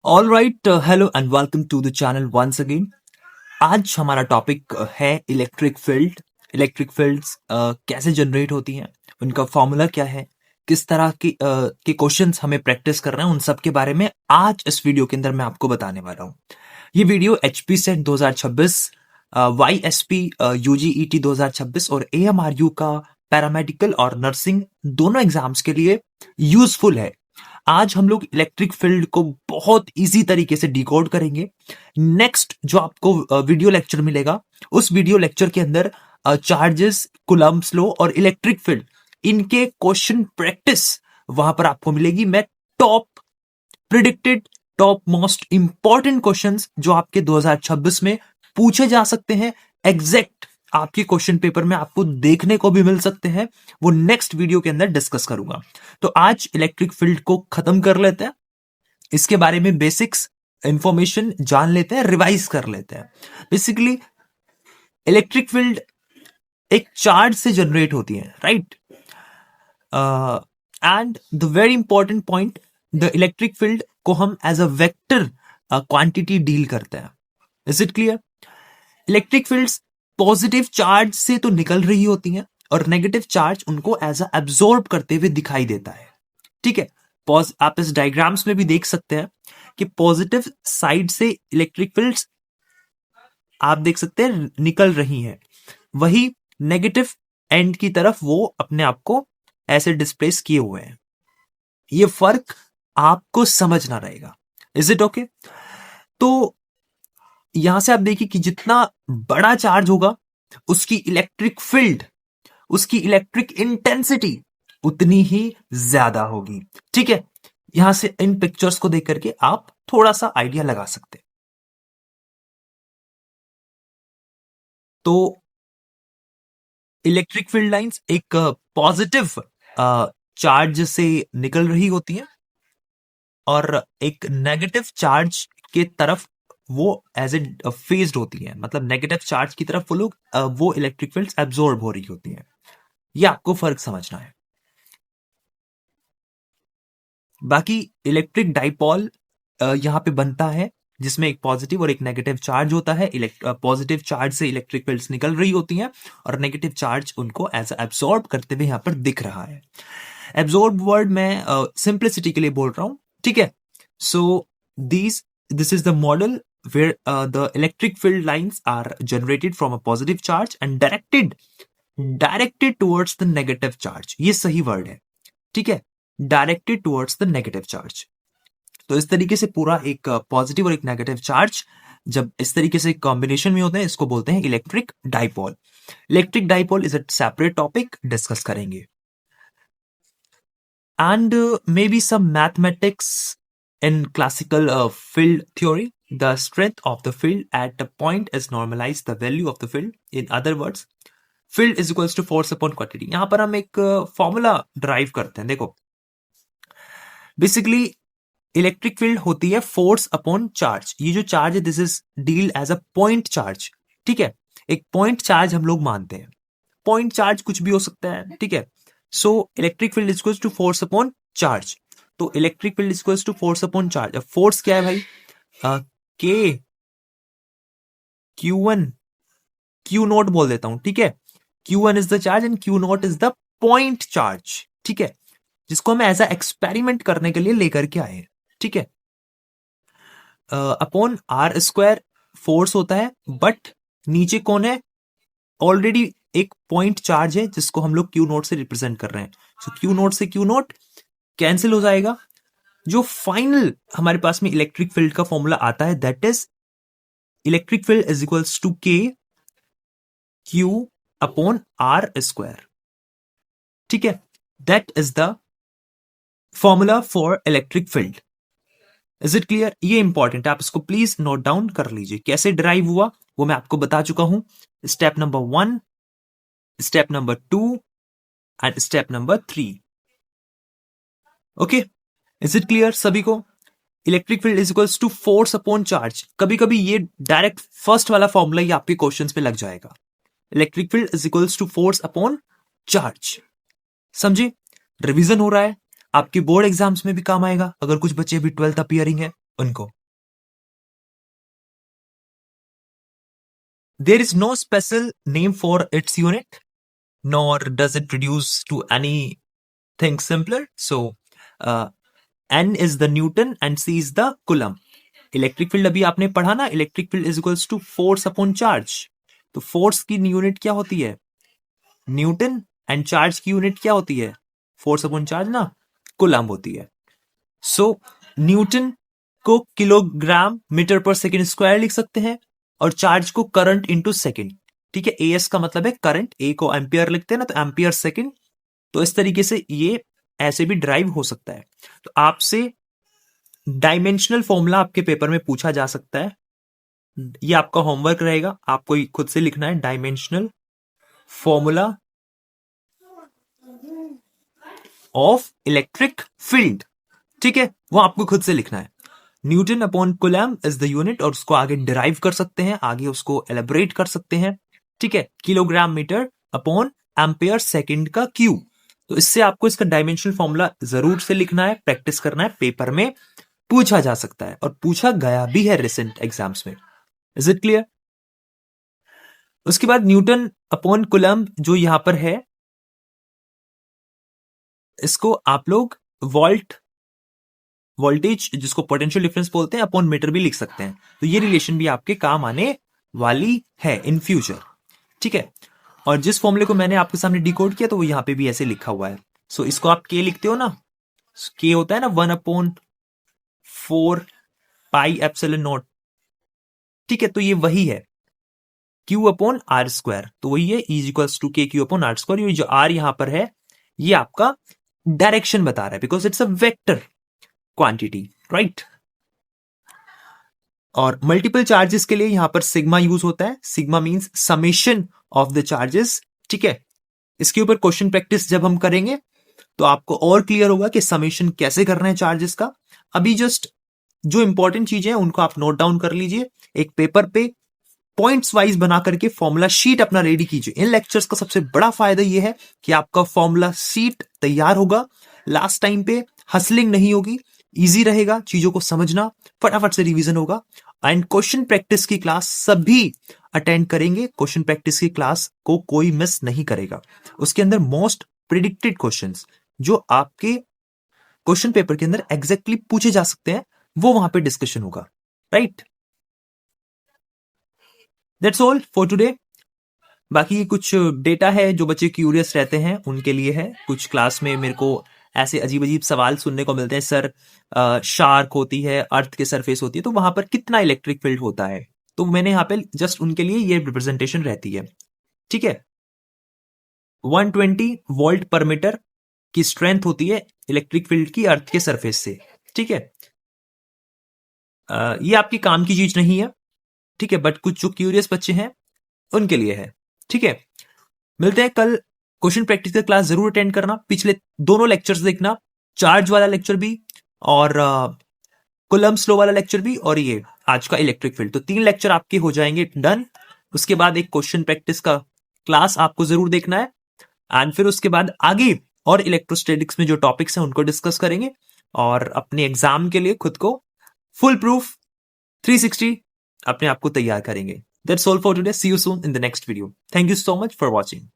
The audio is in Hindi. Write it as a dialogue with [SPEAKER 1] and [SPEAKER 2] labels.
[SPEAKER 1] All right, hello and welcome to the channel once again. आज हमारा टॉपिक है इलेक्ट्रिक फील्ड। इलेक्ट्रिक फील्ड्स कैसे जनरेट होती हैं, उनका फॉर्मूला क्या है, किस तरह के क्वेश्चंस हमें प्रैक्टिस करना है, उन सब के बारे में आज इस वीडियो के अंदर मैं आपको बताने वाला हूँ। ये वीडियो एचपी सेट 2026, वाईएसपी यूजीईटी 2026 और एएमआरयू का पैरामेडिकल और नर्सिंग दोनों एग्जाम्स के लिए यूजफुल है। आज हम लोग इलेक्ट्रिक फील्ड को बहुत इजी तरीके से डिकोड करेंगे। नेक्स्ट जो आपको वीडियो लेक्चर मिलेगा, उस वीडियो लेक्चर के अंदर चार्जेस, कूलम्ब्स लॉ और इलेक्ट्रिक फील्ड, इनके क्वेश्चन प्रैक्टिस वहां पर आपको मिलेगी। मैं top predicted, top most important questions जो आपके 2026 में पूछे जा सकते हैं, एग्जैक्ट आपके क्वेश्चन पेपर में आपको देखने को भी मिल सकते हैं, वो नेक्स्ट वीडियो के अंदर डिस्कस करूंगा। तो आज इलेक्ट्रिक फील्ड को खत्म कर लेते हैं, इसके बारे में बेसिक्स इंफॉर्मेशन जान लेते हैं, रिवाइज कर लेते हैं। बेसिकली इलेक्ट्रिक फील्ड एक चार्ज से जनरेट होती है, right? And the very important point, the electric field को हम as a vector quantity deal करते हैं। Is it clear? Electric fields positive charge से तो निकल रही होती हैं और नेगेटिव चार्ज उनको एज अ एब्जॉर्ब करते हुए दिखाई देता है। ठीक है, आप इस डायग्राम्स में भी देख सकते हैं कि पॉजिटिव साइड से इलेक्ट्रिक फील्ड्स आप देख सकते हैं निकल रही हैं, वही नेगेटिव एंड की तरफ वो अपने आप को ऐसे डिस्प्लेस किए हुए हैं। ये फर्क आपको समझना रहेगा। Is it okay? तो यहां से आप देखिए कि जितना बड़ा चार्ज होगा उसकी इलेक्ट्रिक फील्ड, उसकी इलेक्ट्रिक इंटेंसिटी उतनी ही ज्यादा होगी। ठीक है, यहां से इन पिक्चर्स को देख करके आप थोड़ा सा आइडिया लगा सकते हैं। तो इलेक्ट्रिक फील्ड लाइंस एक पॉजिटिव चार्ज से निकल रही होती हैं और एक नेगेटिव चार्ज के तरफ वो एज ए फेज्ड होती है, मतलब नेगेटिव चार्ज की तरफ वो लोग वो इलेक्ट्रिक फील्ड्स एब्जॉर्ब हो रही होती हैं। ये आपको फर्क समझना है। बाकी इलेक्ट्रिक डाइपोल यहां पे बनता है जिसमें एक पॉजिटिव और एक नेगेटिव चार्ज होता है। पॉजिटिव चार्ज से इलेक्ट्रिक फील्ड्स निकल रही होती हैं और नेगेटिव चार्ज उनको एज एब्सॉर्ब करते हुए यहां पर दिख रहा है। एब्सॉर्ब वर्ड मैं सिंप्लिसिटी के लिए बोल रहा हूं। ठीक है, so this is the model where the electric field lines are generated from a positive charge and directed towards the negative charge। ये सही वर्ड है। ठीक है, directed towards the negative charge. तो इस तरीके से पूरा एक पॉजिटिव और एक नेगेटिव चार्ज जब इस तरीके से कॉम्बिनेशन में होते हैं, इसको बोलते हैं electric dipole. Electric dipole is a separate topic, discuss करेंगे। And maybe some mathematics in classical field theory, the strength of the field at a point is normalized the value of the field, in other words field is equals to force upon quantity। यहां पर हम एक फॉर्मूला ड्राइव करते हैं। देखो, बेसिकली इलेक्ट्रिक फील्ड होती है फोर्स अपॉन चार्ज। ये जो चार्ज है this is deal as a point charge. ठीक है, एक पॉइंट चार्ज हम लोग मानते हैं। पॉइंट चार्ज कुछ भी हो सकता है। ठीक है, so electric field is to force upon charge. तो electric field is to force upon charge. अब फोर्स क्या है भाई? के Q1 Q नोट बोल देता हूं। ठीक है, Q1 is the charge and Q note is the point charge. ठीक है, जिसको हम एज अ एक्सपेरिमेंट करने के लिए लेकर के आए। ठीक है, अपॉन आर स्क्वायर फोर्स होता है, बट नीचे कौन है? ऑलरेडी एक पॉइंट चार्ज है जिसको हम लोग क्यू नोट से रिप्रेजेंट कर रहे हैं। सो क्यू नोट से क्यू नोट कैंसिल हो जाएगा। जो फाइनल हमारे पास में इलेक्ट्रिक फील्ड का फॉर्मूला आता है that is electric field is equals to K Q upon R square. ठीक है, that is the formula for electric field. Is it clear? ये इंपॉर्टेंट है, आप इसको प्लीज नोट डाउन कर लीजिए। कैसे डिराइव हुआ वो मैं आपको बता चुका हूं। Step number 1, step number 2 and step number 3। Okay, is it clear सभी को? Electric field is equals to force upon charge. कभी कभी ये डायरेक्ट फर्स्ट वाला फॉर्मूला ही आपके क्वेश्चन पे लग जाएगा। Electric field is equals to force upon charge. समझे? रिवीजन हो रहा है, आपके बोर्ड एग्जाम्स में भी काम आएगा। अगर कुछ बच्चे अभी 12th अपीयरिंग है उनको। There is no special name for its unit, nor does it reduce to anything simpler. So, N is the Newton and C is the Coulomb. Electric field अभी आपने पढ़ा ना, electric field is equals to force upon charge. तो फोर्स की यूनिट क्या होती है? न्यूटन। एंड चार्ज की यूनिट क्या होती है? फोर्स अपॉन चार्ज ना, कुलम्ब होती है। सो न्यूटन को किलोग्राम मीटर पर सेकेंड स्क्वायर लिख सकते हैं, और चार्ज को करंट इंटू सेकेंड। ठीक है, एएस का मतलब है करंट, ए को एम्पियर लिखते हैं ना, तो एम्पियर सेकेंड। तो इस तरीके से ये ऐसे भी ड्राइव हो सकता है। तो आपसे डायमेंशनल फॉर्मूला आपके पेपर में पूछा जा सकता है। ये आपका होमवर्क रहेगा, आपको खुद से लिखना है dimensional formula of electric field. ठीक है, वो आपको खुद से लिखना है। Newton upon coulomb is the unit, और उसको आगे डिराइव कर सकते हैं, आगे उसको एलेबोरेट कर सकते हैं। ठीक है, kilogram metre upon ampere second का क्यू। तो इससे आपको इसका डायमेंशनल फॉर्मूला जरूर से लिखना है, प्रैक्टिस करना है, पेपर में पूछा जा सकता है और पूछा गया भी है रिसेंट एग्जाम्स में। Is it clear? उसके बाद न्यूटन अपॉन कूलम्ब जो यहां पर है, इसको आप लोग वोल्टेज जिसको पोटेंशियल डिफरेंस बोलते हैं अपॉन मीटर भी लिख सकते हैं। तो ये रिलेशन भी आपके काम आने वाली है इन फ्यूचर। ठीक है, और जिस फॉर्मूले को मैंने आपके सामने डिकोड किया, तो वो यहां पे भी ऐसे लिखा हुआ है। सो इसको आप के लिखते हो ना, के होता है ना 1/4 पाई एप्सिलॉन नॉट। ठीक है, तो ये वही है Q अपॉन आर स्क्वायर। तो वही है is equals to K Q upon R square. ये जो आर यहां पर है, ये आपका डायरेक्शन बता रहा है, because it's a vector quantity, right. और मल्टीपल चार्जेस के लिए यहां पर सिग्मा यूज होता है। Sigma means summation of the charges. ठीक है, इसके ऊपर क्वेश्चन प्रैक्टिस जब हम करेंगे तो आपको और क्लियर होगा कि समेशन कैसे करना है चार्जेस का। अभी जस्ट जो इंपॉर्टेंट चीजें हैं उनको आप नोट डाउन कर लीजिए, एक पेपर पे पॉइंट्स वाइज बना करके फॉर्मूला शीट अपना रेडी कीजिए। इन लेक्चर्स का सबसे बड़ा फायदा यह है कि आपका फॉर्मूला शीट तैयार होगा, लास्ट टाइम पे हसलिंग नहीं होगी, इजी रहेगा, चीजों को समझना, फटाफट से रिवीजन होगा। एंड क्वेश्चन प्रैक्टिस की क्लास सभी अटेंड करेंगे। क्वेश्चन प्रैक्टिस की क्लास को कोई मिस नहीं करेगा। उसके अंदर मोस्ट प्रिडिक्टेड क्वेश्चंस जो आपके क्वेश्चन पेपर के अंदर एग्जैक्टली पूछे जा सकते हैं, वो वहां पे डिस्कशन होगा, right. That's all for today. बाकी कुछ डेटा है जो बच्चे क्यूरियस रहते हैं उनके लिए है। कुछ क्लास में मेरे को ऐसे अजीब अजीब सवाल सुनने को मिलते हैं, सर शार्क होती है, अर्थ के सरफेस होती है, तो वहां पर कितना इलेक्ट्रिक फील्ड होता है? तो मैंने यहाँ पे जस्ट उनके लिए ये रिप्रेजेंटेशन रहती है। ठीक है, 120 वोल्ट पर मीटर की स्ट्रेंथ होती है इलेक्ट्रिक फील्ड की अर्थ के सरफेस से। ठीक है, ये आपकी काम की चीज नहीं है। ठीक है, बट कुछ जो क्यूरियस बच्चे हैं उनके लिए है। ठीक है, मिलते हैं कल। क्वेश्चन प्रैक्टिस का क्लास जरूर अटेंड करना, पिछले दोनों लेक्चर्स देखना, चार्ज वाला लेक्चर भी और कूलम्ब लॉ वाला लेक्चर भी, और ये आज का इलेक्ट्रिक फील्ड। तो 3 लेक्चर आपके हो जाएंगे डन। उसके बाद एक क्वेश्चन प्रैक्टिस का क्लास आपको जरूर देखना है, एंड फिर उसके बाद आगे और इलेक्ट्रोस्टैटिक्स में जो टॉपिक्स हैं उनको डिस्कस करेंगे, और अपने एग्जाम के लिए खुद को फुल प्रूफ 360 अपने आप को तैयार करेंगे। That's all for today. See you soon in the next video. Thank you so much for watching.